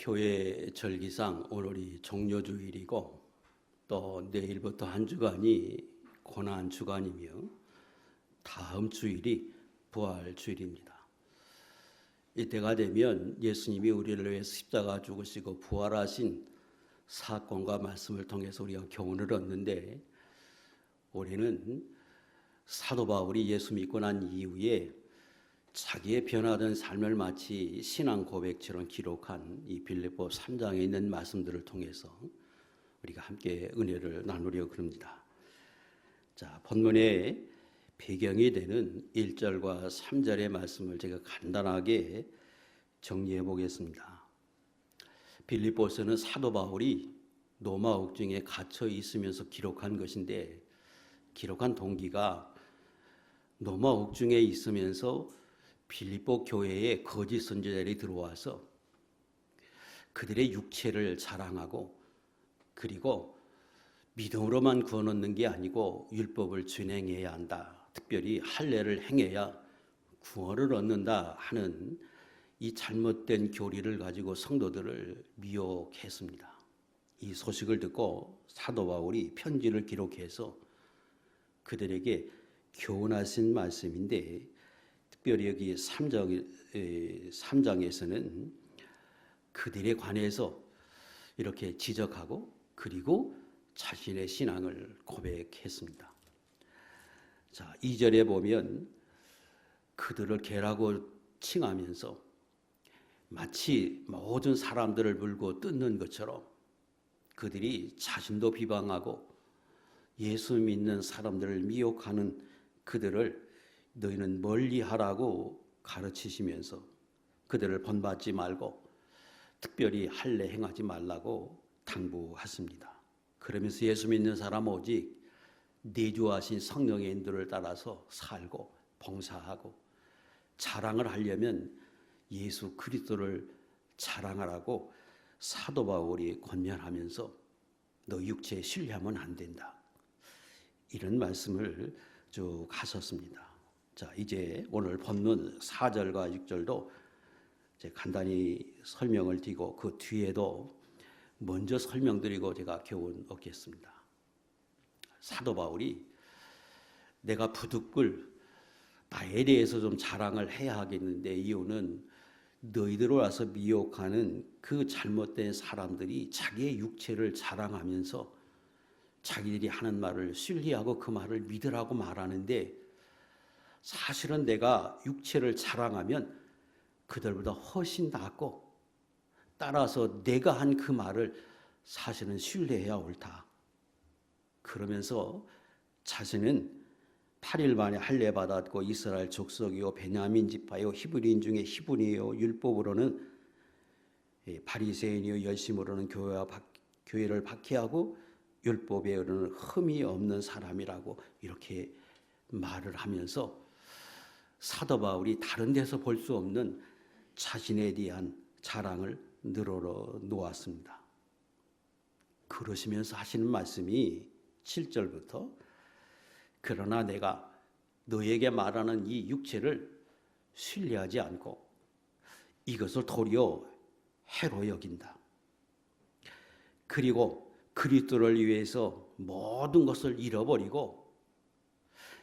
교회 절기상 오늘이 종료주일이고 또 내일부터 한 주간이 고난 주간이며 다음 주일이 부활주일입니다. 이때가 되면 예수님이 우리를 위해 십자가 죽으시고 부활하신 사건과 말씀을 통해서 우리가 교훈을 얻는데, 우리는 사도 바울이 예수 믿고 난 이후에 자기의 변화된 삶을 마치 신앙 고백처럼 기록한 이 빌립보 3장에 있는 말씀들을 통해서 우리가 함께 은혜를 나누려고 합니다. 자, 본문의 배경이 되는 1절과 3절의 말씀을 제가 간단하게 정리해 보겠습니다. 빌립보서는 사도 바울이 로마 옥중에 갇혀 있으면서 기록한 것인데, 기록한 동기가 로마 옥중에 있으면서 빌립보 교회에 거짓 선지자들이 들어와서 그들의 육체를 자랑하고, 그리고 믿음으로만 구원 얻는 게 아니고 율법을 준행해야 한다, 특별히 할례를 행해야 구원을 얻는다 하는 이 잘못된 교리를 가지고 성도들을 미혹했습니다. 이 소식을 듣고 사도 바울이 편지를 기록해서 그들에게 교훈하신 말씀인데, 특별히 여기 3장에서는 그들에 관해서 이렇게 지적하고 그리고 자신의 신앙을 고백했습니다. 자, 2절에 보면 그들을 개라고 칭하면서 마치 모든 사람들을 물고 뜯는 것처럼 그들이 자신도 비방하고 예수 믿는 사람들을 미혹하는 그들을 너희는 멀리하라고 가르치시면서 그들을 본받지 말고 특별히 할례 행하지 말라고 당부하십니다. 그러면서 예수 믿는 사람 오직 내주하신 성령의 인도를 따라서 살고 봉사하고 자랑을 하려면 예수 그리스도를 자랑하라고 사도 바울이 권면하면서 너 육체에 신뢰하면 안 된다, 이런 말씀을 쭉 하셨습니다. 자, 이제 오늘 본문 4절과 6절도 이제 간단히 설명을 드리고 그 뒤에도 먼저 설명드리고 제가 교훈 얻겠습니다. 사도 바울이 내가 부득불 나에 대해서 좀 자랑을 해야 하겠는데, 이유는 너희들 와서 미혹하는 그 잘못된 사람들이 자기의 육체를 자랑하면서 자기들이 하는 말을 신뢰하고 그 말을 믿으라고 말하는데, 사실은 내가 육체를 자랑하면 그들보다 훨씬 낫고, 따라서 내가 한 그 말을 사실은 신뢰해야 옳다. 그러면서 자신은 8일 만에 할례 받았고 이스라엘 족속이요 베냐민 지파요 히브리인 중에 히브리요 율법으로는 바리새인이요 열심으로는 교회를 박해하고 율법에는 흠이 없는 사람이라고 이렇게 말을 하면서 사도 바울이 다른 데서 볼 수 없는 자신에 대한 자랑을 늘어놓 놓았습니다. 그러시면서 하시는 말씀이 7절부터 그러나 내가 너에게 말하는 이 육체를 신뢰하지 않고 이것을 도리어 해로 여긴다. 그리고 그리스도를 위해서 모든 것을 잃어버리고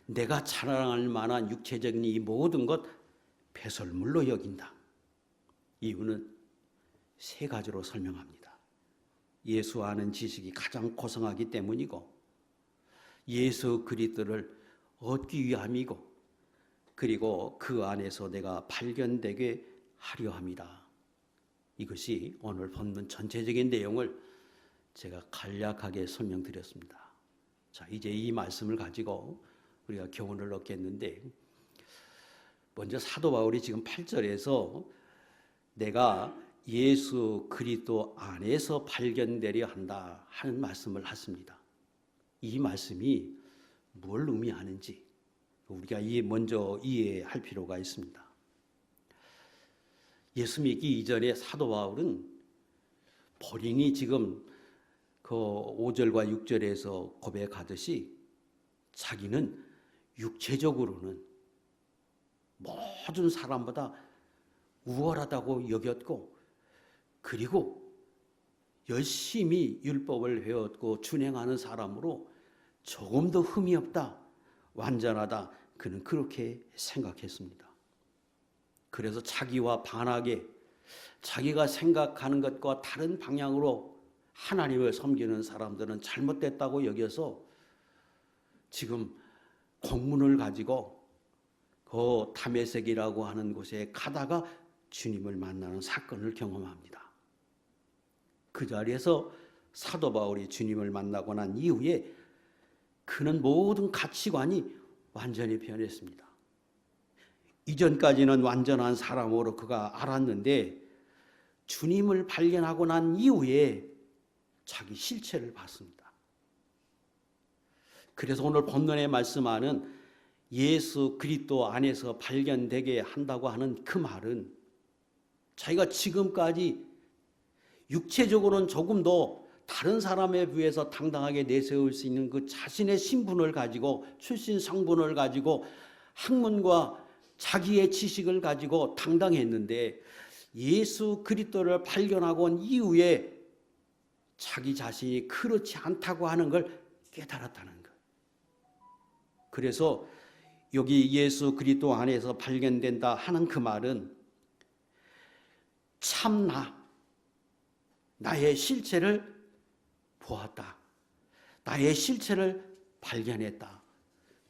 내가 자랑할 만한 육체적인 이 모든 것 배설물로 여긴다. 이유는 세 가지로 설명합니다. 예수 아는 지식이 가장 고상하기 때문이고, 예수 그리스도를 얻기 위함이고, 그리고 그 안에서 내가 발견되게 하려 함이다. 이것이 오늘 본문 전체적인 내용을 제가 간략하게 설명드렸습니다. 자, 이제 이 말씀을 가지고 우리가 교훈을 얻겠는데, 먼저 사도 바울이 지금 8절에서 내가 예수 그리스도 안에서 발견되려 한다 하는 말씀을 하십니다. 이 말씀이 뭘 의미하는지 우리가 먼저 이해할 필요가 있습니다. 예수 믿기 이전에 사도 바울은 본인이 지금 그 5절과 6절에서 고백하듯이 자기는 육체적으로는 모든 사람보다 우월하다고 여겼고, 그리고 열심히 율법을 배웠고 준행하는 사람으로 조금도 흠이 없다, 완전하다, 그는 그렇게 생각했습니다. 그래서 자기와 반하게 자기가 생각하는 것과 다른 방향으로 하나님을 섬기는 사람들은 잘못됐다고 여겨서 지금 공문을 가지고 그 다메섹이라고 하는 곳에 가다가 주님을 만나는 사건을 경험합니다. 그 자리에서 사도 바울이 주님을 만나고 난 이후에 그는 모든 가치관이 완전히 변했습니다. 이전까지는 완전한 사람으로 그가 알았는데 주님을 발견하고 난 이후에 자기 실체를 봤습니다. 그래서 오늘 본문에 말씀하는 예수 그리스도 안에서 발견되게 한다고 하는 그 말은 자기가 지금까지 육체적으로는 조금도 다른 사람에 비해서 당당하게 내세울 수 있는 그 자신의 신분을 가지고 출신 성분을 가지고 학문과 자기의 지식을 가지고 당당했는데 예수 그리스도를 발견하고 온 이후에 자기 자신이 그렇지 않다고 하는 걸 깨달았다는 것. 그래서 여기 예수 그리스도 안에서 발견된다 하는 그 말은 참나, 나의 실체를 보았다, 나의 실체를 발견했다,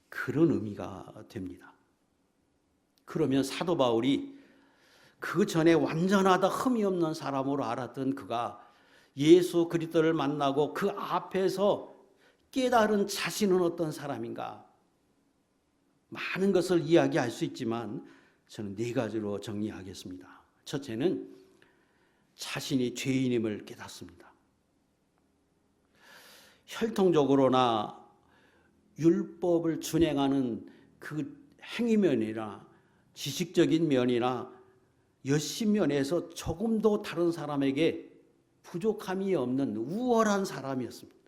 그런 의미가 됩니다. 그러면 사도 바울이 그 전에 완전하다 흠이 없는 사람으로 알았던 그가 예수 그리스도를 만나고 그 앞에서 깨달은 자신은 어떤 사람인가? 많은 것을 이야기할 수 있지만 저는 4가지로 정리하겠습니다. 첫째는 자신이 죄인임을 깨닫습니다. 혈통적으로나 율법을 준행하는 그 행위면이나 지식적인 면이나 열심면에서 조금도 다른 사람에게 부족함이 없는 우월한 사람이었습니다.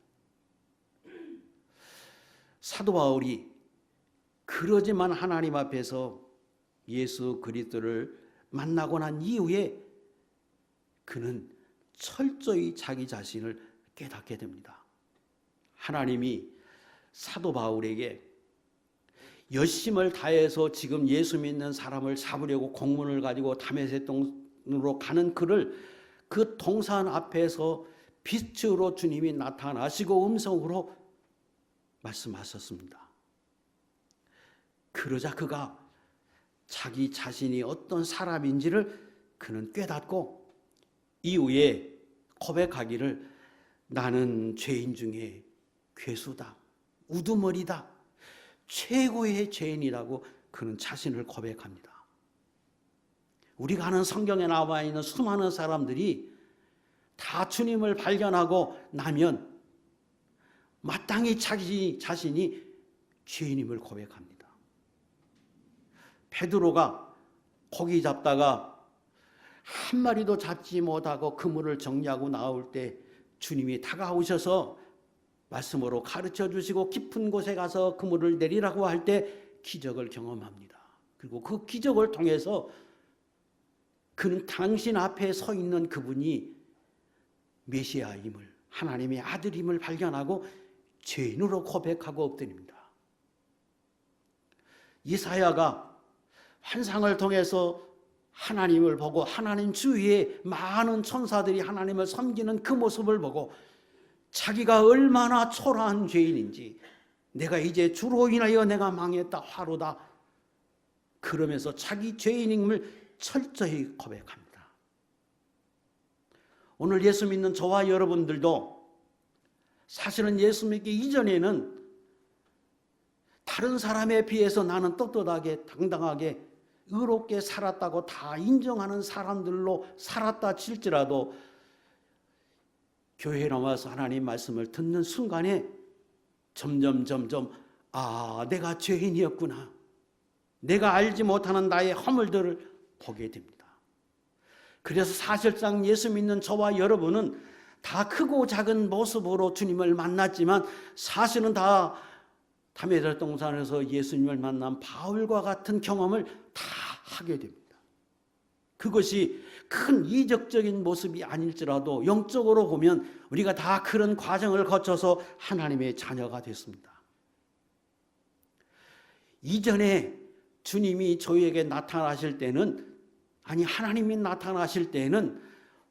사도 바울이 그러지만 하나님 앞에서 예수 그리스도를 만나고 난 이후에 그는 철저히 자기 자신을 깨닫게 됩니다. 하나님이 사도 바울에게 열심을 다해서 지금 예수 믿는 사람을 잡으려고 공문을 가지고 다메섹으로 가는 그를 그 동산 앞에서 빛으로 주님이 나타나시고 음성으로 말씀하셨습니다. 그러자 그가 자기 자신이 어떤 사람인지를 그는 깨닫고 이후에 고백하기를 나는 죄인 중에 괴수다, 우두머리다, 최고의 죄인이라고 그는 자신을 고백합니다. 우리가 아는 성경에 나와 있는 수많은 사람들이 다 주님을 발견하고 나면 마땅히 자기 자신이 죄인임을 고백합니다. 베드로가 고기 잡다가 한 마리도 잡지 못하고 그물을 정리하고 나올 때 주님이 다가오셔서 말씀으로 가르쳐 주시고 깊은 곳에 가서 그물을 내리라고 할 때 기적을 경험합니다. 그리고 그 기적을 통해서 그는 당신 앞에 서 있는 그분이 메시아임을, 하나님의 아들임을 발견하고 죄인으로 고백하고 엎드립니다. 이사야가 환상을 통해서 하나님을 보고 하나님 주위에 많은 천사들이 하나님을 섬기는 그 모습을 보고 자기가 얼마나 초라한 죄인인지, 내가 이제 주로 인하여 내가 망했다, 화로다, 그러면서 자기 죄인임을 철저히 고백합니다. 오늘 예수 믿는 저와 여러분들도 사실은 예수 믿기 이전에는 다른 사람에 비해서 나는 떳떳하게 당당하게 의롭게 살았다고 다 인정하는 사람들로 살았다 칠지라도 교회에 나와서 하나님 말씀을 듣는 순간에 점점 내가 죄인이었구나, 내가 알지 못하는 나의 허물들을 보게 됩니다. 그래서 사실상 예수 믿는 저와 여러분은 다 크고 작은 모습으로 주님을 만났지만 사실은 다 다메섹 동산에서 예수님을 만난 바울과 같은 경험을 다 하게 됩니다. 그것이 큰 이적적인 모습이 아닐지라도 영적으로 보면 우리가 다 그런 과정을 거쳐서 하나님의 자녀가 됐습니다. 이전에 주님이 저희에게 나타나실 때는, 아니 하나님이 나타나실 때는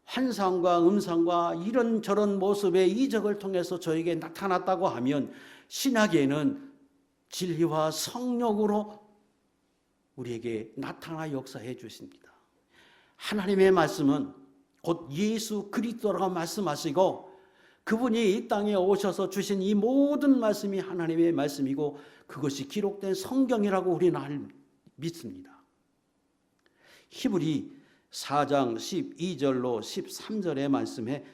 환상과 음상과 이런저런 모습의 이적을 통해서 저에게 나타났다고 하면, 신약에는 진리와 성령으로 우리에게 나타나 역사해 주십니다. 하나님의 말씀은 곧 예수 그리스도라고 말씀하시고, 그분이 이 땅에 오셔서 주신 이 모든 말씀이 하나님의 말씀이고, 그것이 기록된 성경이라고 우리는 믿습니다. 히브리 4장 12절로 13절의 말씀에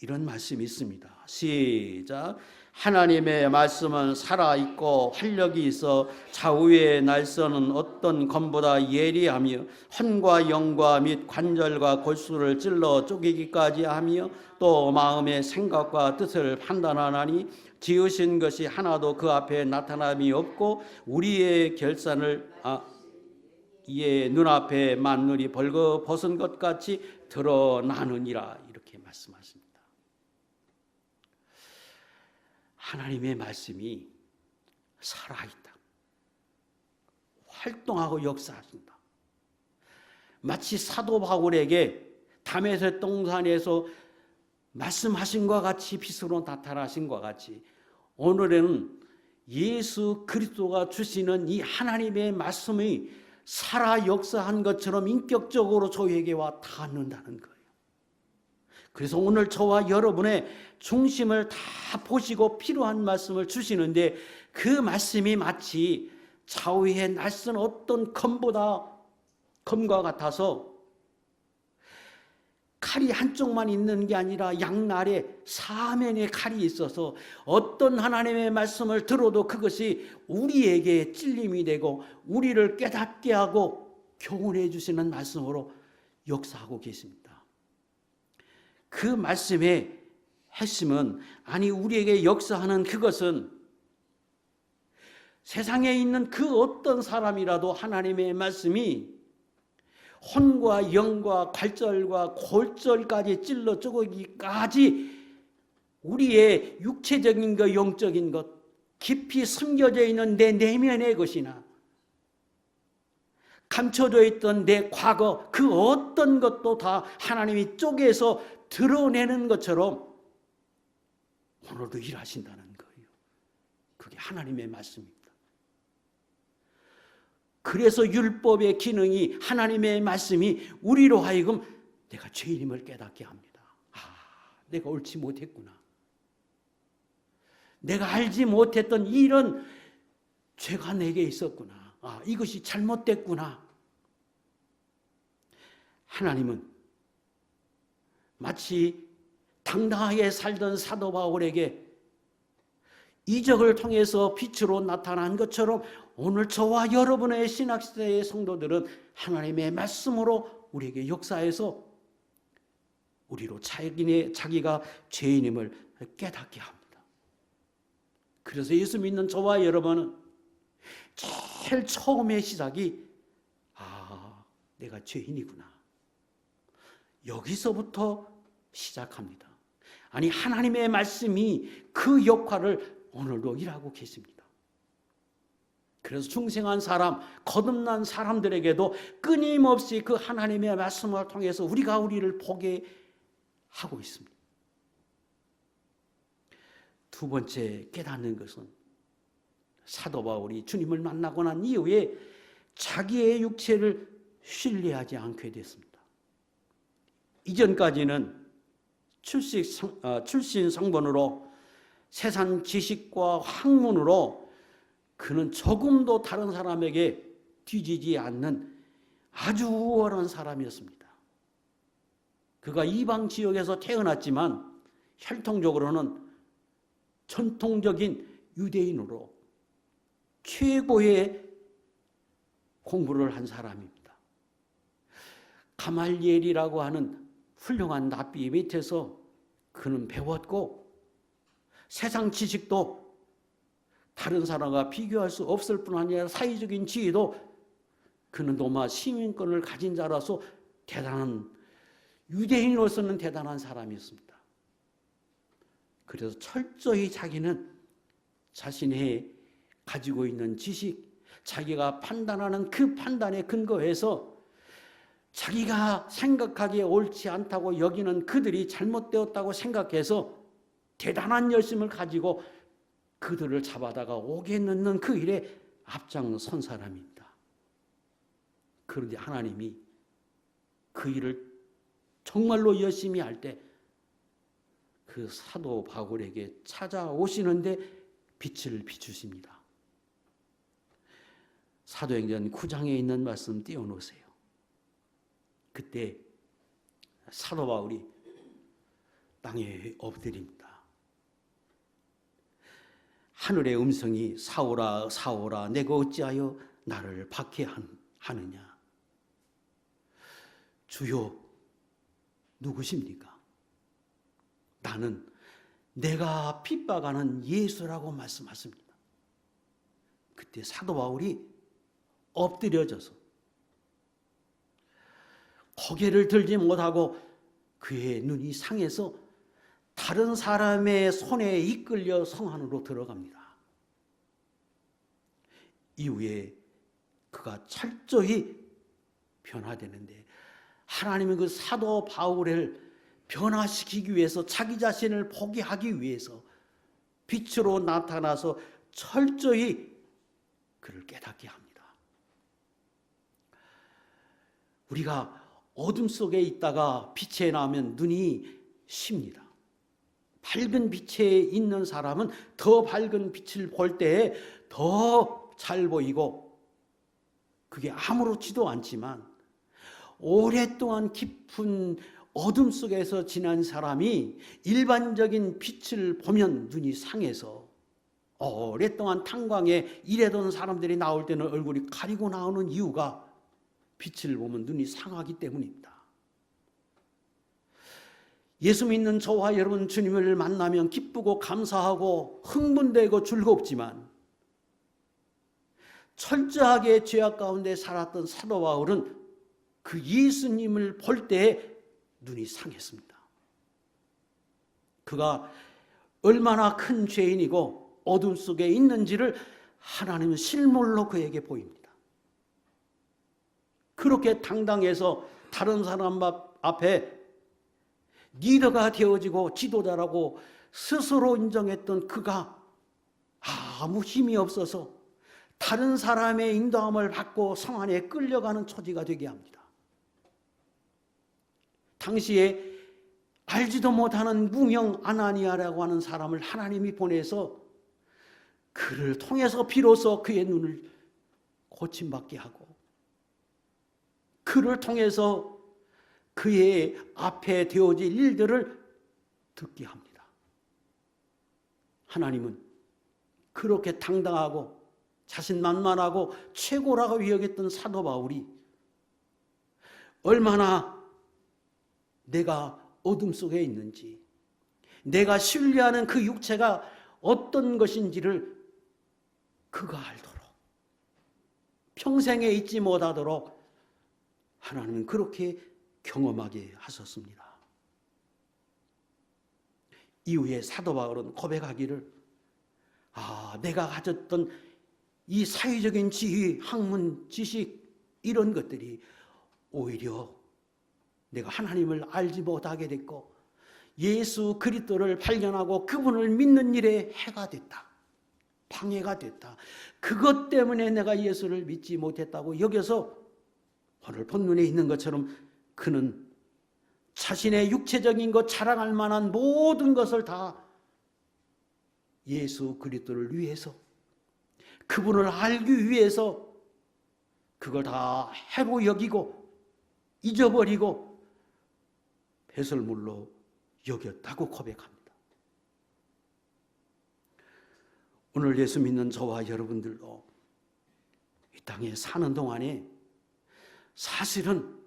이런 말씀이 있습니다. 시작. 하나님의 말씀은 살아있고 활력이 있어 좌우의 날서는 어떤 검보다 예리하며 혼과 영과 및 관절과 골수를 찔러 쪼개기까지 하며 또 마음의 생각과 뜻을 판단하나니 지으신 것이 하나도 그 앞에 나타남이 없고 우리의 결산을 이에 눈앞에 만물이 벌거벗은 것 같이 드러나느니라, 이렇게 말씀하십니다. 하나님의 말씀이 살아있다, 활동하고 역사하신다. 마치 사도 바울에게 다메섹 동산에서 말씀하신 것과 같이 빛으로 나타나신 것과 같이, 오늘에는 예수 그리스도가 주시는 이 하나님의 말씀이 살아 역사한 것처럼 인격적으로 저희에게 와 닿는다는 거예요. 그래서 오늘 저와 여러분의 중심을 다 보시고 필요한 말씀을 주시는데, 그 말씀이 마치 좌우에 낯선 어떤 검과 같아서 칼이 한쪽만 있는 게 아니라 양날에 사면의 칼이 있어서 어떤 하나님의 말씀을 들어도 그것이 우리에게 찔림이 되고 우리를 깨닫게 하고 교훈해 주시는 말씀으로 역사하고 계십니다. 그 말씀의 핵심은, 아니 우리에게 역사하는 그것은 세상에 있는 그 어떤 사람이라도 하나님의 말씀이 혼과 영과 관절과 골절까지 찔러 쪼개기까지 우리의 육체적인 것, 영적인 것, 깊이 숨겨져 있는 내 내면의 것이나 감춰져 있던 내 과거, 그 어떤 것도 다 하나님이 쪼개서 드러내는 것처럼 오늘도 일하신다는 거예요. 그게 하나님의 말씀입니다. 그래서 율법의 기능이, 하나님의 말씀이 우리로 하여금 내가 죄인임을 깨닫게 합니다. 내가 옳지 못했구나. 내가 알지 못했던 이런 죄가 내게 있었구나. 이것이 잘못됐구나. 하나님은 마치 당당하게 살던 사도 바울에게 이적을 통해서 빛으로 나타난 것처럼 오늘 저와 여러분의 신학시대의 성도들은 하나님의 말씀으로 우리에게 역사해서 우리로 자기가 죄인임을 깨닫게 합니다. 그래서 예수 믿는 저와 여러분은 제일 처음의 시작이 내가 죄인이구나. 여기서부터 시작합니다. 아니 하나님의 말씀이 그 역할을 오늘도 일하고 계십니다. 그래서 중생한 사람, 거듭난 사람들에게도 끊임없이 그 하나님의 말씀을 통해서 우리를 보게 하고 있습니다. 두 번째 깨닫는 것은, 사도 바울이 주님을 만나고 난 이후에 자기의 육체를 신뢰하지 않게 됐습니다. 이전까지는 출신 성분으로 세상 지식과 학문으로 그는 조금도 다른 사람에게 뒤지지 않는 아주 우월한 사람이었습니다. 그가 이방 지역에서 태어났지만 혈통적으로는 전통적인 유대인으로 최고의 공부를 한 사람입니다. 가말리엘이라고 하는 훌륭한 랍비 밑에서 그는 배웠고, 세상 지식도 다른 사람과 비교할 수 없을 뿐 아니라 사회적인 지위도 그는 로마 시민권을 가진 자라서 대단한 유대인으로서는 대단한 사람이었습니다. 그래서 철저히 자기는 자신이 가지고 있는 지식, 자기가 판단하는 그 판단에 근거해서 자기가 생각하기에 옳지 않다고 여기는 그들이 잘못되었다고 생각해서 대단한 열심을 가지고 그들을 잡아다가 옥에 넣는 그 일에 앞장선 사람입니다. 그런데 하나님이 그 일을 정말로 열심히 할 때 그 사도 바울에게 찾아오시는데 빛을 비추십니다. 사도행전 9장에 있는 말씀 띄워놓으세요. 그때 사도 바울이 땅에 엎드립니다. 하늘의 음성이 사오라 사오라 내가 어찌하여 나를 박해하느냐. 주요 누구십니까? 나는 내가 핍박하는 예수라고 말씀하십니다. 그때 사도 바울이 엎드려져서 고개를 들지 못하고 그의 눈이 상해서 다른 사람의 손에 이끌려 성 안으로 들어갑니다. 이후에 그가 철저히 변화되는데 하나님은 그 사도 바울을 변화시키기 위해서 자기 자신을 포기하기 위해서 빛으로 나타나서 철저히 그를 깨닫게 합니다. 우리가 어둠 속에 있다가 빛에 나오면 눈이 쉽니다. 밝은 빛에 있는 사람은 더 밝은 빛을 볼 때에 더 잘 보이고 그게 아무렇지도 않지만 오랫동안 깊은 어둠 속에서 지난 사람이 일반적인 빛을 보면 눈이 상해서 오랫동안 탄광에 일하던 사람들이 나올 때는 얼굴이 가리고 나오는 이유가 빛을 보면 눈이 상하기 때문입니다. 예수 믿는 저와 여러분 주님을 만나면 기쁘고 감사하고 흥분되고 즐겁지만 철저하게 죄악 가운데 살았던 사도 바울은 그 예수님을 볼 때에 눈이 상했습니다. 그가 얼마나 큰 죄인이고 어둠 속에 있는지를 하나님은 실물로 그에게 보입니다. 그렇게 당당해서 다른 사람 앞에 리더가 되어지고 지도자라고 스스로 인정했던 그가 아무 힘이 없어서 다른 사람의 인도함을 받고 성 안에 끌려가는 처지가 되게 합니다. 당시에 알지도 못하는 무명 아나니아라고 하는 사람을 하나님이 보내서 그를 통해서 비로소 그의 눈을 고침받게 하고 그를 통해서 그의 앞에 되어질 일들을 듣게 합니다. 하나님은 그렇게 당당하고 자신만만하고 최고라고 여겼던 사도 바울이 얼마나 내가 어둠 속에 있는지, 내가 신뢰하는 그 육체가 어떤 것인지를 그가 알도록, 평생에 잊지 못하도록 하나님은 그렇게 경험하게 하셨습니다. 이후에 사도 바울은 고백하기를 내가 가졌던 이 사회적인 지위, 학문, 지식 이런 것들이 오히려 내가 하나님을 알지 못하게 됐고 예수 그리스도를 발견하고 그분을 믿는 일에 해가 됐다. 방해가 됐다. 그것 때문에 내가 예수를 믿지 못했다고 여겨서 오늘 본문에 있는 것처럼 그는 자신의 육체적인 것 자랑할 만한 모든 것을 다 예수 그리스도를 위해서 그분을 알기 위해서 그걸 다 해로 여기고 잊어버리고 배설물로 여겼다고 고백합니다. 오늘 예수 믿는 저와 여러분들도 이 땅에 사는 동안에 사실은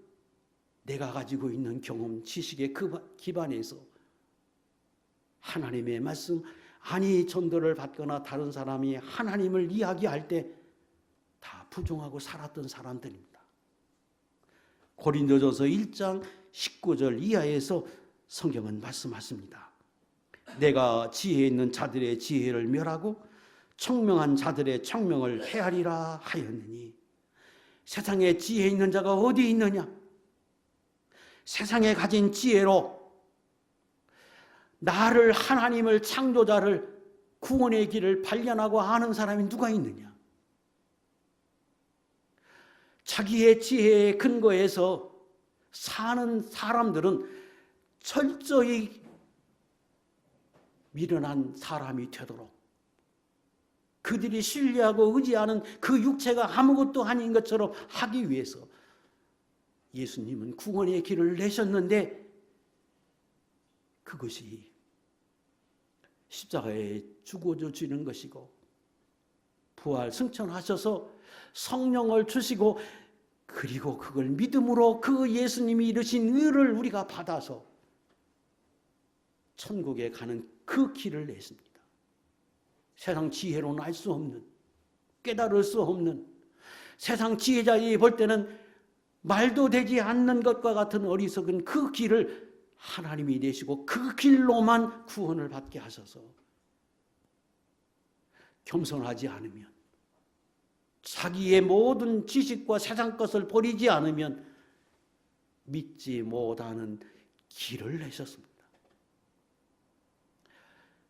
내가 가지고 있는 경험, 지식에 기반해서 하나님의 말씀, 아니 전도를 받거나 다른 사람이 하나님을 이야기할 때 다 부정하고 살았던 사람들입니다. 고린도전서 1장 19절 이하에서 성경은 말씀하십니다. 내가 지혜 있는 자들의 지혜를 멸하고 청명한 자들의 청명을 헤아리라 하였느니, 세상에 지혜 있는 자가 어디 있느냐? 세상에 가진 지혜로 나를, 하나님을, 창조자를, 구원의 길을 발견하고 아는 사람이 누가 있느냐? 자기의 지혜에 근거해서 사는 사람들은 철저히 미련한 사람이 되도록, 그들이 신뢰하고 의지하는 그 육체가 아무것도 아닌 것처럼 하기 위해서 예수님은 구원의 길을 내셨는데, 그것이 십자가에 죽어지는 것이고, 부활 승천하셔서 성령을 주시고, 그리고 그걸 믿음으로 그 예수님이 이루신 의를 우리가 받아서 천국에 가는 그 길을 내십니다. 세상 지혜로는 알 수 없는, 깨달을 수 없는, 세상 지혜자들이 볼 때는 말도 되지 않는 것과 같은 어리석은 그 길을 하나님이 내시고 그 길로만 구원을 받게 하셔서, 겸손하지 않으면, 자기의 모든 지식과 세상 것을 버리지 않으면 믿지 못하는 길을 내셨습니다.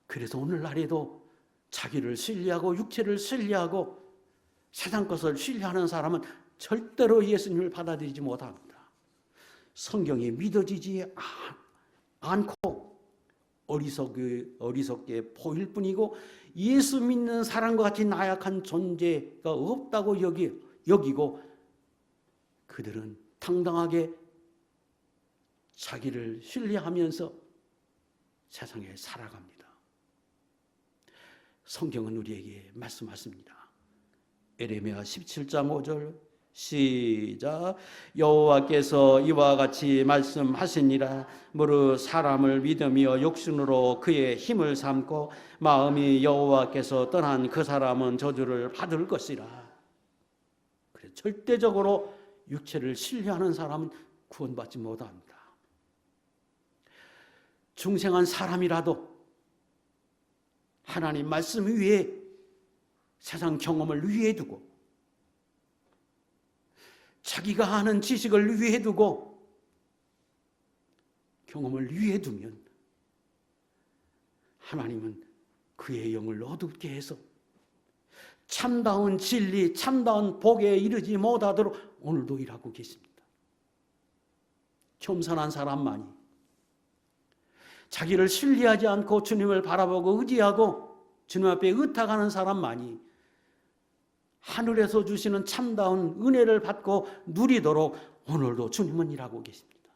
그래서 오늘날에도 자기를 신뢰하고 육체를 신뢰하고 세상 것을 신뢰하는 사람은 절대로 예수님을 받아들이지 못합니다. 성경이 믿어지지 않고 어리석게 보일 뿐이고, 예수 믿는 사람과 같이 나약한 존재가 없다고 여기고, 그들은 당당하게 자기를 신뢰하면서 세상에 살아갑니다. 성경은 우리에게 말씀하십니다. 에레미야 17장 5절 시작. 여호와께서 이와 같이 말씀하시니라. 무릇 사람을 믿으며 육신으로 그의 힘을 삼고 마음이 여호와께서 떠난 그 사람은 저주를 받을 것이라. 그래, 절대적으로 육체를 신뢰하는 사람은 구원받지 못합니다. 중생한 사람이라도 하나님 말씀 위에, 세상 경험을 위에 두고, 자기가 아는 지식을 위에 두고, 경험을 위에 두면 하나님은 그의 영을 어둡게 해서 참다운 진리, 참다운 복에 이르지 못하도록 오늘도 일하고 계십니다. 겸손한 사람만이, 자기를 신뢰하지 않고 주님을 바라보고 의지하고 주님 앞에 의탁하는 사람만이 하늘에서 주시는 참다운 은혜를 받고 누리도록 오늘도 주님은 일하고 계십니다.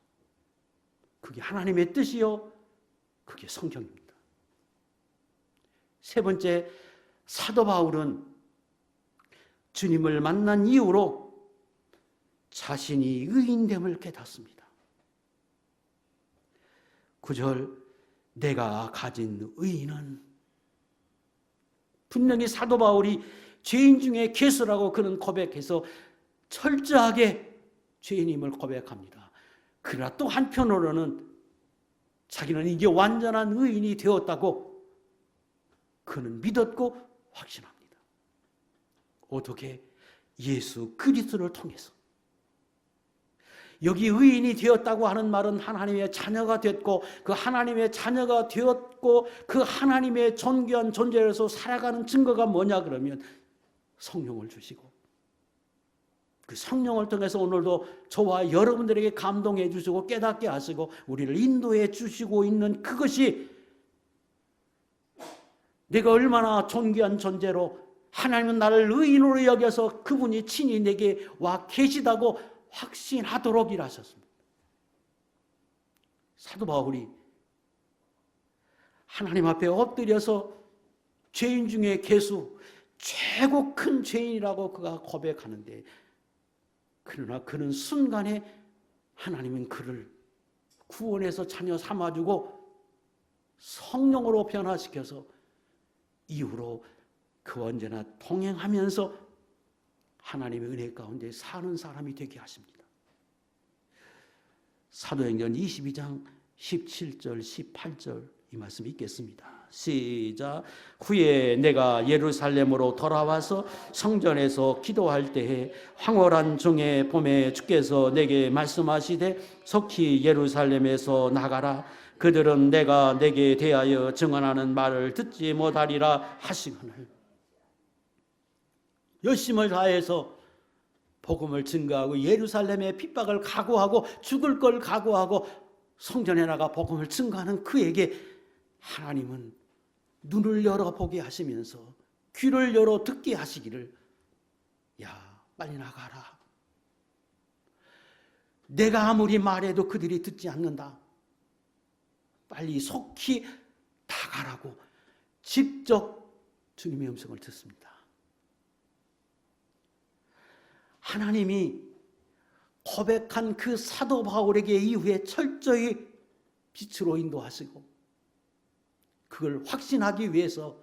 그게 하나님의 뜻이요, 그게 성경입니다. 세 번째, 사도 바울은 주님을 만난 이후로 자신이 의인됨을 깨닫습니다. 9절, 내가 가진 의인은, 분명히 사도 바울이 죄인 중에 괴수라고 그는 고백해서 철저하게 죄인임을 고백합니다. 그러나 또 한편으로는 자기는 이제 완전한 의인이 되었다고 그는 믿었고 확신합니다. 어떻게? 예수 그리스도를 통해서. 여기 의인이 되었다고 하는 말은 하나님의 자녀가 됐고, 그 하나님의 자녀가 되었고 그 하나님의 존귀한 존재로서 살아가는 증거가 뭐냐 그러면 성령을 주시고, 그 성령을 통해서 오늘도 저와 여러분들에게 감동해 주시고 깨닫게 하시고 우리를 인도해 주시고 있는 그것이, 내가 얼마나 존귀한 존재로 하나님은 나를 의인으로 여겨서 그분이 친히 내게 와 계시다고 확신하도록 일하셨습니다. 사도 바울이 하나님 앞에 엎드려서 죄인 중에 괴수, 최고 큰 죄인이라고 그가 고백하는데, 그러나 그는 순간에 하나님은 그를 구원해서 자녀 삼아주고 성령으로 변화시켜서 이후로 그와 언제나 동행하면서 하나님의 은혜 가운데 사는 사람이 되게 하십니다. 사도행전 22장 17절 18절 이 말씀 읽겠습니다. 시작. 후에 내가 예루살렘으로 돌아와서 성전에서 기도할 때에 황홀한 중에 봄에 주께서 내게 말씀하시되 속히 예루살렘에서 나가라. 그들은 내가 내게 대하여 증언하는 말을 듣지 못하리라 하시거늘. 열심을 다해서 복음을 증거하고 예루살렘의 핍박을 각오하고 죽을 걸 각오하고 성전에 나가 복음을 증거하는 그에게 하나님은 눈을 열어보게 하시면서 귀를 열어 듣게 하시기를, 야, 빨리 나가라. 내가 아무리 말해도 그들이 듣지 않는다. 빨리 속히 나가라고 직접 주님의 음성을 듣습니다. 하나님이 고백한 그 사도 바울에게 이후에 철저히 빛으로 인도하시고 그걸 확신하기 위해서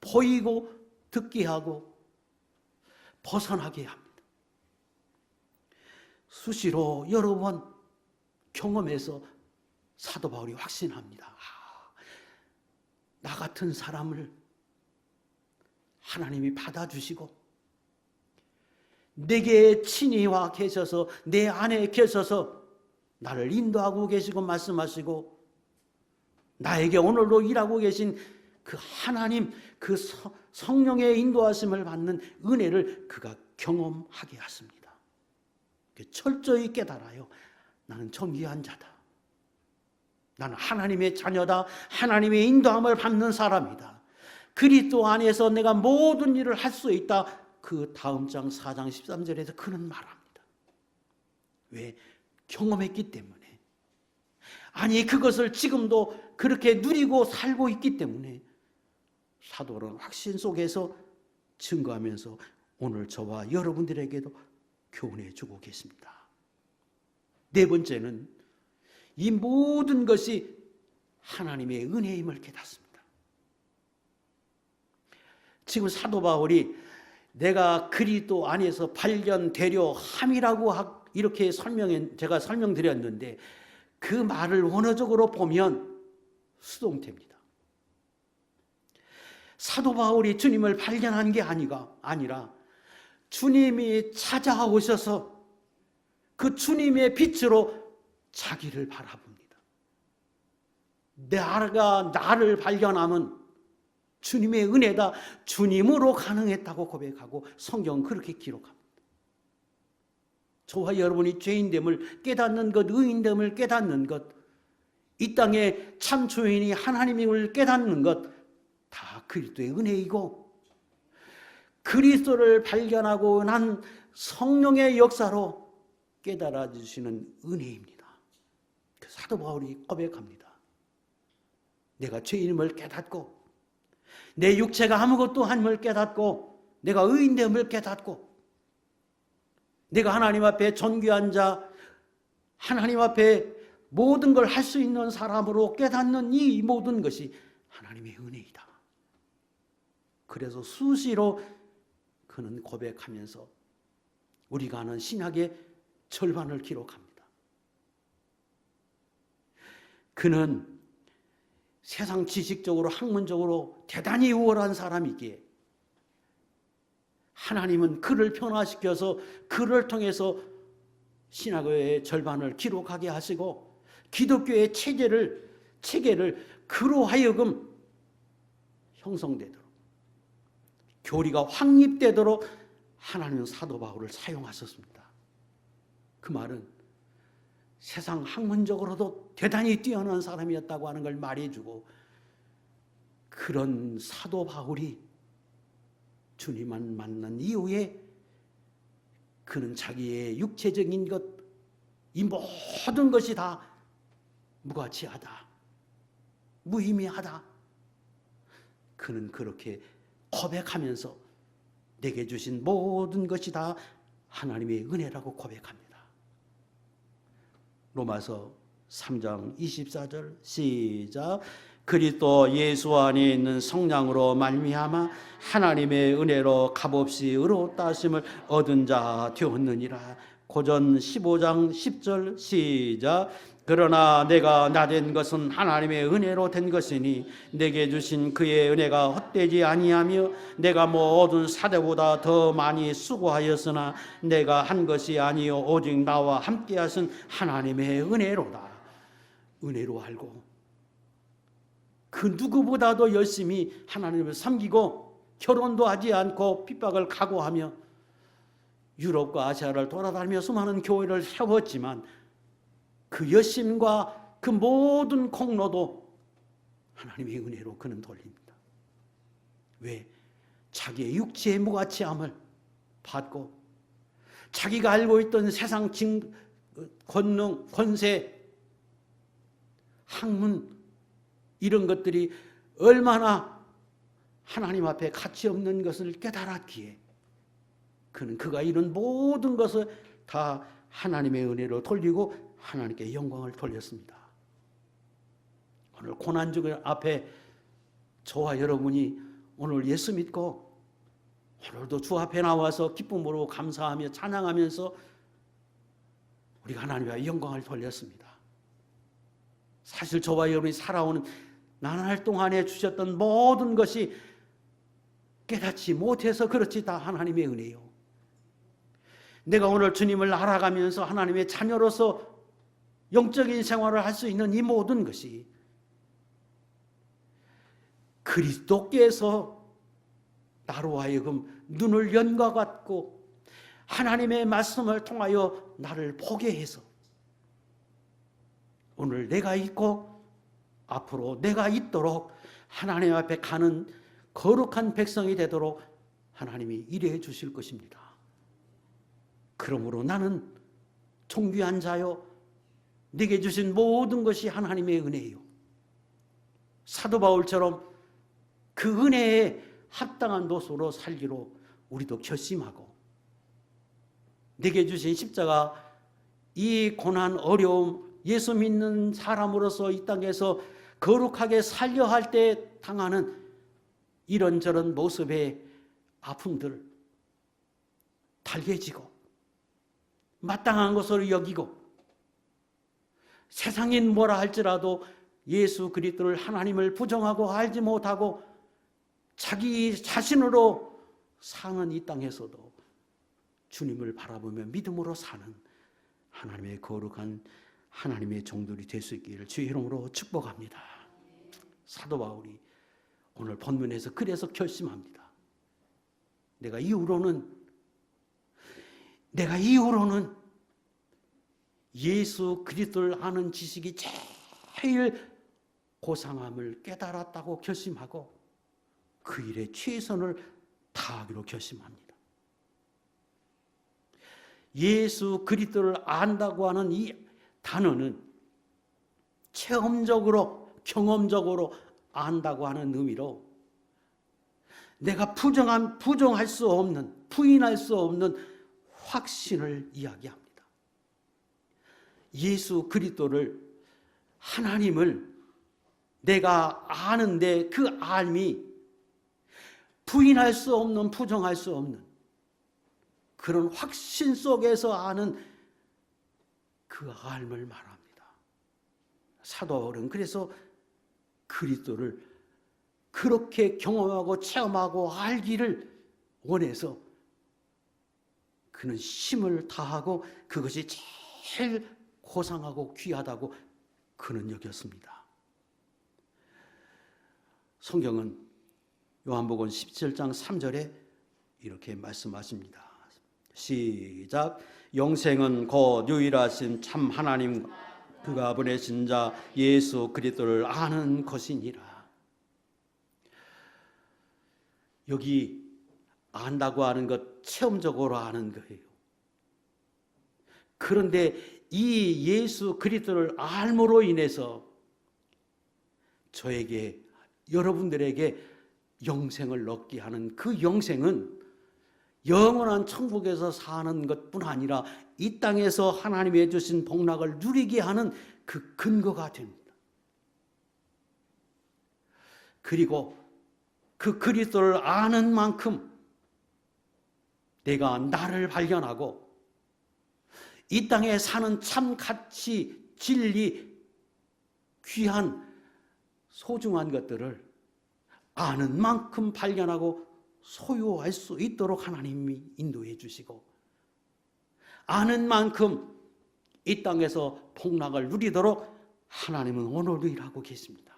보이고 듣게 하고 벗어나게 합니다. 수시로 여러 번 경험해서 사도 바울이 확신합니다. 나 같은 사람을 하나님이 받아주시고 내게 친히 와 계셔서 내 안에 계셔서 나를 인도하고 계시고 말씀하시고 나에게 오늘도 일하고 계신 그 하나님, 그 성령의 인도하심을 받는 은혜를 그가 경험하게 하십니다. 철저히 깨달아요. 나는 존귀한 자다. 나는 하나님의 자녀다. 하나님의 인도함을 받는 사람이다. 그리스도 안에서 내가 모든 일을 할 수 있다. 그 다음 장 4장 13절에서 그는 말합니다. 왜? 경험했기 때문에. 아니, 그것을 지금도 그렇게 누리고 살고 있기 때문에 사도는 확신 속에서 증거하면서 오늘 저와 여러분들에게도 교훈해 주고 계십니다. 네 번째는 이 모든 것이 하나님의 은혜임을 깨닫습니다. 지금 사도 바울이 내가 그리스도 안에서 발견되려 함이라고 이렇게 제가 설명드렸는데 그 말을 원어적으로 보면 수동태입니다. 사도 바울이 주님을 발견한 게 아니라 주님이 찾아오셔서 그 주님의 빛으로 자기를 바라봅니다. 내가 나를 발견함은 주님의 은혜다. 주님으로 가능했다고 고백하고 성경은 그렇게 기록합니다. 저와 여러분이 죄인됨을 깨닫는 것, 의인됨을 깨닫는 것, 이 땅에 참 주인이 하나님임을 깨닫는 것, 다 그리스도의 은혜이고 그리스도를 발견하고 난 성령의 역사로 깨달아 주시는 은혜입니다. 사도 바울이 고백합니다. 내가 죄인임을 깨닫고 내 육체가 아무것도 아님을 깨닫고 내가 의인됨을 깨닫고 내가 하나님 앞에 존귀한 자, 하나님 앞에 모든 걸 할 수 있는 사람으로 깨닫는 이 모든 것이 하나님의 은혜이다. 그래서 수시로 그는 고백하면서 우리가 아는 신약의 절반을 기록합니다. 그는 세상 지식적으로 학문적으로 대단히 우월한 사람이기에 하나님은 그를 변화시켜서 그를 통해서 신학의 절반을 기록하게 하시고 기독교의 체계를 그로 하여금 형성되도록 교리가 확립되도록 하나님은 사도 바울을 사용하셨습니다. 그 말은 세상 학문적으로도 대단히 뛰어난 사람이었다고 하는 걸 말해주고 그런 사도 바울이 주님을 만난 이후에 그는 자기의 육체적인 것, 이 모든 것이 다 무가치하다, 무의미하다. 그는 그렇게 고백하면서 내게 주신 모든 것이 다 하나님의 은혜라고 고백합니다. 로마서 3장 24절 시작. 그리스도 예수 안에 있는 성량으로 말미암아 하나님의 은혜로 값없이 의롭다 하심을 얻은 자 되었느니라. 고전 15장 10절 시작. 그러나 내가 나된 것은 하나님의 은혜로 된 것이니 내게 주신 그의 은혜가 헛되지 아니하며 내가 모든 사대보다 더 많이 수고하였으나 내가 한 것이 아니요 오직 나와 함께 하신 하나님의 은혜로다. 은혜로 알고 그 누구보다도 열심히 하나님을 섬기고 결혼도 하지 않고 핍박을 각오하며 유럽과 아시아를 돌아다니며 수많은 교회를 세웠지만 그 열심과 그 모든 공로도 하나님의 은혜로 그는 돌립니다. 왜? 자기의 육체의 무가치함을 받고 자기가 알고 있던 세상 권능, 권세, 학문 이런 것들이 얼마나 하나님 앞에 가치 없는 것을 깨달았기에 그는 그가 이룬 모든 것을 다 하나님의 은혜로 돌리고 하나님께 영광을 돌렸습니다. 오늘 고난중 앞에 저와 여러분이 오늘 예수 믿고 오늘도 주 앞에 나와서 기쁨으로 감사하며 찬양하면서 우리가 하나님의 영광을 돌렸습니다. 사실 저와 여러분이 살아오는 나날 동안에 주셨던 모든 것이 깨닫지 못해서 그렇지 다 하나님의 은혜요. 내가 오늘 주님을 알아가면서 하나님의 자녀로서 영적인 생활을 할 수 있는 이 모든 것이 그리스도께서 나로 하여금 눈을 연 것 같고 하나님의 말씀을 통하여 나를 보게 해서 오늘 내가 있고 앞으로 내가 있도록 하나님 앞에 가는 거룩한 백성이 되도록 하나님이 일해 주실 것입니다. 그러므로 나는 존귀한 자요 내게 주신 모든 것이 하나님의 은혜요. 사도 바울처럼 그 은혜에 합당한 노소로 살기로 우리도 결심하고 내게 주신 십자가 이 고난 어려움 예수 믿는 사람으로서 이 땅에서 거룩하게 살려 할 때 당하는 이런저런 모습의 아픔들 달개지고 마땅한 것으로 여기고 세상인 뭐라 할지라도 예수 그리스도를 하나님을 부정하고 알지 못하고 자기 자신으로 사는 이 땅에서도 주님을 바라보며 믿음으로 사는 하나님의 거룩한 하나님의 종들이 될 수 있기를 주의 이름으로 축복합니다. 사도 바울이 오늘 본문에서 그래서 결심합니다. 내가 이후로는 예수 그리스도를 아는 지식이 제일 고상함을 깨달았다고 결심하고 그 일에 최선을 다하기로 결심합니다. 예수 그리스도를 안다고 하는 이 단어는 체험적으로 경험적으로 안다고 하는 의미로 내가 부정할 수 없는 부인할 수 없는 확신을 이야기합니다. 예수 그리스도를 하나님을 내가 아는데 그 알미 부인할 수 없는 부정할 수 없는 그런 확신 속에서 아는 그 알을 말합니다. 사도 바울은 그래서 그리스도를 그렇게 경험하고 체험하고 알기를 원해서 그는 힘을 다하고 그것이 제일 고상하고 귀하다고 그는 여겼습니다. 성경은 요한복음 17장 3절에 이렇게 말씀하십니다. 시작. 영생은 곧 유일하신 참 하나님 그가 보내신 자 예수 그리스도를 아는 것이니라. 여기 안다고 하는 것 체험적으로 아는 거예요. 그런데 이 예수 그리스도를 알므로 인해서 저에게 여러분들에게 영생을 얻게 하는 그 영생은 영원한 천국에서 사는 것뿐 아니라 이 땅에서 하나님이 주신 복락을 누리게 하는 그 근거가 됩니다. 그리고 그 그리스도를 아는 만큼 내가 나를 발견하고 이 땅에 사는 참 가치, 진리, 귀한 소중한 것들을 아는 만큼 발견하고 소유할 수 있도록 하나님이 인도해 주시고, 아는 만큼 이 땅에서 복락을 누리도록 하나님은 오늘도 일하고 계십니다.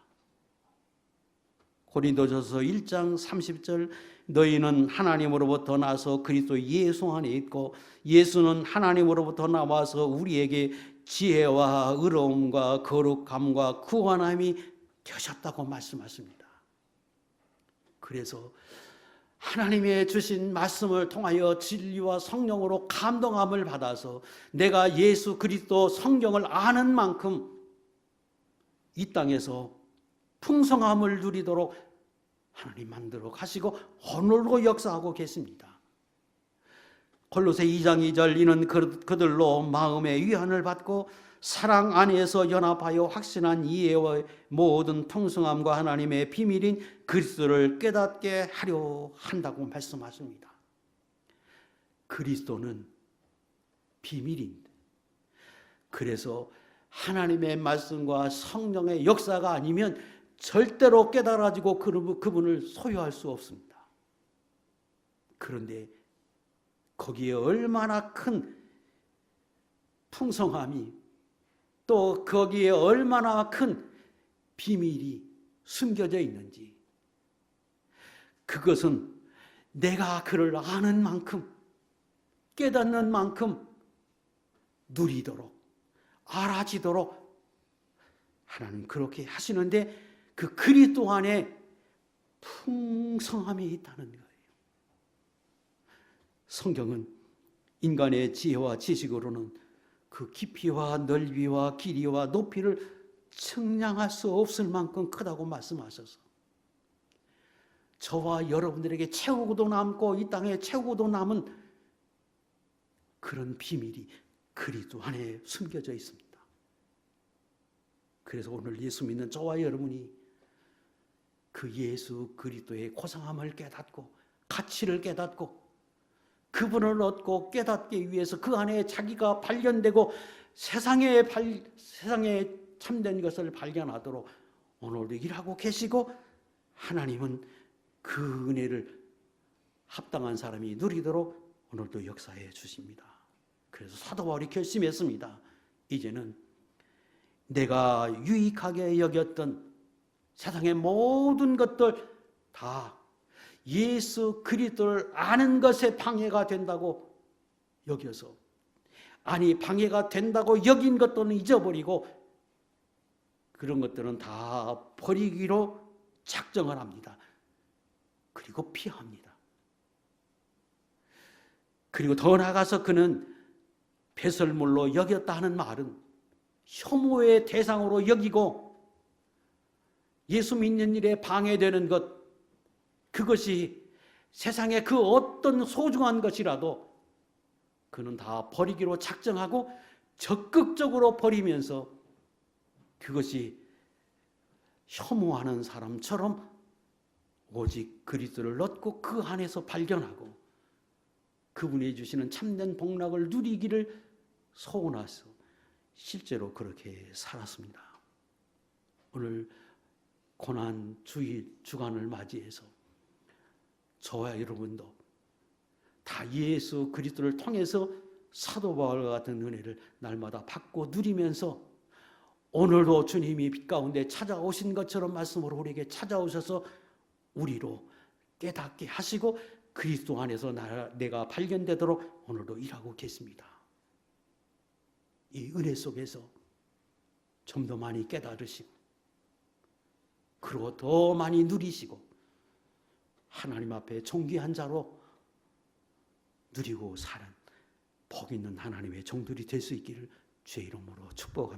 고린도전서 1장 30절, 너희는 하나님으로부터 나서 그리스도 예수 안에 있고 예수는 하나님으로부터 나와서 우리에게 지혜와 의로움과 거룩함과 구원함이 되셨다고 말씀하십니다. 그래서 하나님의 주신 말씀을 통하여 진리와 성령으로 감동함을 받아서 내가 예수 그리스도 성경을 아는 만큼 이 땅에서 풍성함을 누리도록 하나님 만들어 가시고 오늘도 역사하고 계십니다. 골로새 2장 2절, 이는 그들로 마음의 위안을 받고 사랑 안에서 연합하여 확신한 이해와 모든 풍성함과 하나님의 비밀인 그리스도를 깨닫게 하려 한다고 말씀하십니다. 그리스도는 비밀인데, 그래서 하나님의 말씀과 성령의 역사가 아니면 절대로 깨달아지고 그분을 소유할 수 없습니다. 그런데 거기에 얼마나 큰 풍성함이, 또 거기에 얼마나 큰 비밀이 숨겨져 있는지, 그것은 내가 그를 아는 만큼, 깨닫는 만큼 누리도록, 알아지도록 하나님 그렇게 하시는데, 그 그리스도 안에 풍성함이 있다는 거예요. 성경은 인간의 지혜와 지식으로는 그 깊이와 넓이와 길이와 높이를 측량할 수 없을 만큼 크다고 말씀하셔서 저와 여러분들에게 채우고도 남고 이 땅에 채우고도 남은 그런 비밀이 그리스도 안에 숨겨져 있습니다. 그래서 오늘 예수 믿는 저와 여러분이 그 예수 그리스도의 고상함을 깨닫고 가치를 깨닫고 그분을 얻고 깨닫기 위해서 그 안에 자기가 발견되고 세상에 참된 것을 발견하도록 오늘도 일하고 계시고, 하나님은 그 은혜를 합당한 사람이 누리도록 오늘도 역사해 주십니다. 그래서 사도 바울이 결심했습니다. 이제는 내가 유익하게 여겼던 세상의 모든 것들 다 예수 그리스도를 아는 것에 방해가 된다고 여겨서, 아니 방해가 된다고 여긴 것들은 잊어버리고 그런 것들은 다 버리기로 작정을 합니다. 그리고 피합니다. 그리고 더 나아가서 그는 배설물로 여겼다 하는 말은 혐오의 대상으로 여기고 예수 믿는 일에 방해되는 것, 그것이 세상의 그 어떤 소중한 것이라도 그는 다 버리기로 작정하고 적극적으로 버리면서 그것이 혐오하는 사람처럼 오직 그리스도를 얻고 그 안에서 발견하고 그분이 주시는 참된 복락을 누리기를 소원하서 실제로 그렇게 살았습니다. 오늘 고난 주일 주간을 맞이해서 저와 여러분도 다 예수 그리스도를 통해서 사도 바울과 같은 은혜를 날마다 받고 누리면서 오늘도 주님이 빛 가운데 찾아오신 것처럼 말씀으로 우리에게 찾아오셔서 우리로 깨닫게 하시고 그리스도 안에서 내가 발견되도록 오늘도 일하고 계십니다. 이 은혜 속에서 좀 더 많이 깨달으시고 그리고 더 많이 누리시고 하나님 앞에 존귀한 자로 누리고 사는 복 있는 하나님의 종들이 될 수 있기를 주의 이름으로 축복합니다.